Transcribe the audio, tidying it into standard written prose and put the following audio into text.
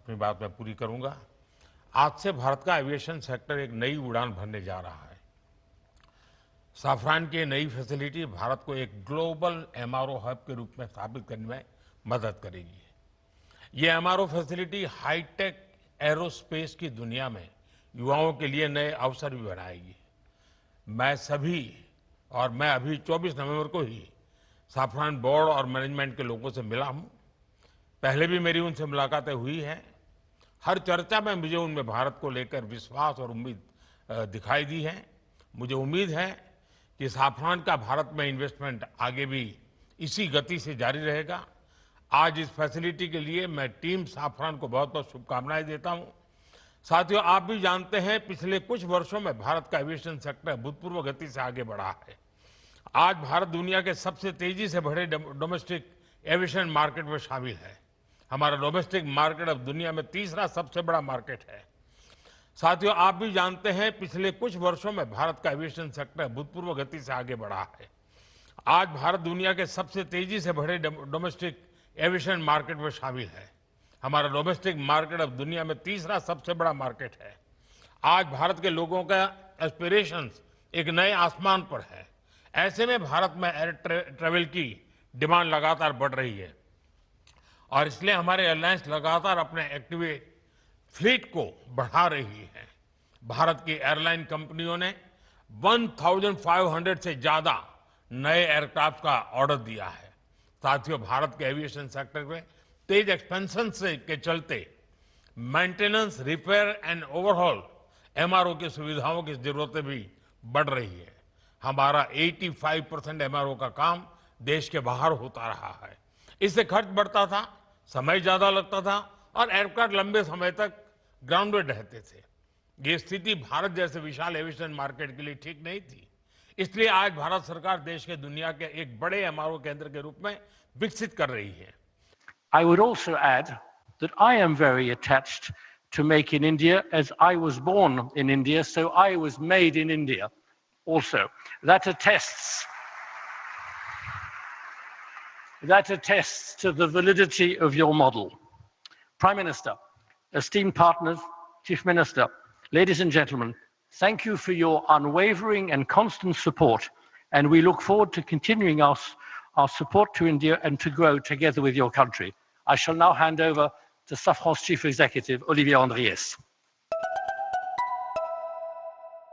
अपनी बात मैं पूरी करूंगा। आज से भारत का एविएशन सेक्टर एक नई उड़ान भरने जा रहा है। साफरान की नई फैसिलिटी भारत को एक ग्लोबल एमआरओ हब के रूप में स्थापित करने में मदद करेगी। ये एमआरओ फैसिलिटी हाईटेक एरोस्पेस की दुनिया में युवाओं के लिए नए अवसर भी बनाएगी। मैं अभी 24 नवंबर को ही साफरान बोर्ड और मैनेजमेंट के लोगों से मिला हूं। पहले भी मेरी उनसे मुलाकातें हुई हैं। हर चर्चा में मुझे उनमें भारत को लेकर विश्वास और उम्मीद दिखाई दी है। मुझे उम्मीद है कि साफरान का भारत में इन्वेस्टमेंट आगे भी इसी गति से जारी रहेगा। आज इस फैसिलिटी के लिए मैं टीम साफरान को बहुत बहुत शुभकामनाएं देता हूं। साथियों, आप भी जानते हैं पिछले कुछ वर्षों में भारत का एविएशन सेक्टर अभूतपूर्व गति से आगे बढ़ा है। आज भारत दुनिया के सबसे तेजी से बढ़े डोमेस्टिक एविएशन मार्केट में शामिल है। हमारा डोमेस्टिक मार्केट अब दुनिया में तीसरा सबसे बड़ा मार्केट है। साथियों, आप भी जानते हैं पिछले कुछ वर्षों में भारत का एविएशन सेक्टर अभूतपूर्व गति से आगे बढ़ा है। आज भारत दुनिया के सबसे तेजी से बढ़े डोमेस्टिक एविएशन मार्केट में शामिल है। हमारा डोमेस्टिक मार्केट अब दुनिया में तीसरा सबसे बड़ा मार्केट है। आज भारत के लोगों का एस्पिरेशंस एक नए आसमान पर है। ऐसे में भारत में एयर ट्रेवल की डिमांड लगातार बढ़ रही है और इसलिए हमारे एयरलाइंस लगातार अपने एक्टिवेट फ्लीट को बढ़ा रही है। भारत की एयरलाइन कंपनियों ने 1500 से ज्यादा नए एयरक्राफ्ट का ऑर्डर दिया है। साथियों, भारत के एविएशन सेक्टर में तेज एक्सपेंशन के चलते maintenance, repair and overhaul MRO की सुविधाओं की जरूरतें भी बढ़ रही है। हमारा 85% एमआरओ का काम देश के बाहर होता रहा है। इससे खर्च बढ़ता था, समय ज्यादा लगता था और एयरक्राफ्ट लंबे समय तक ग्राउंडेड रहते थे। ये स्थिति भारत जैसे विशाल एविएशन मार्केट के लिए ठीक नहीं थी। इसलिए आज भारत सरकार देश के दुनिया के एक बड़े एमआरओ केंद्र के रूप में विकसित कर रही है। I would also add that I am very attached to Make in India, as I was born in India, so I was made in India also. That attests to the validity of your model. Prime Minister, esteemed partners, Chief Minister, ladies and gentlemen, thank you for your unwavering and constant support, and we look forward to continuing our support to India and to grow together with your country. I shall now hand over to Safran's Chief Executive, Olivier Andriès.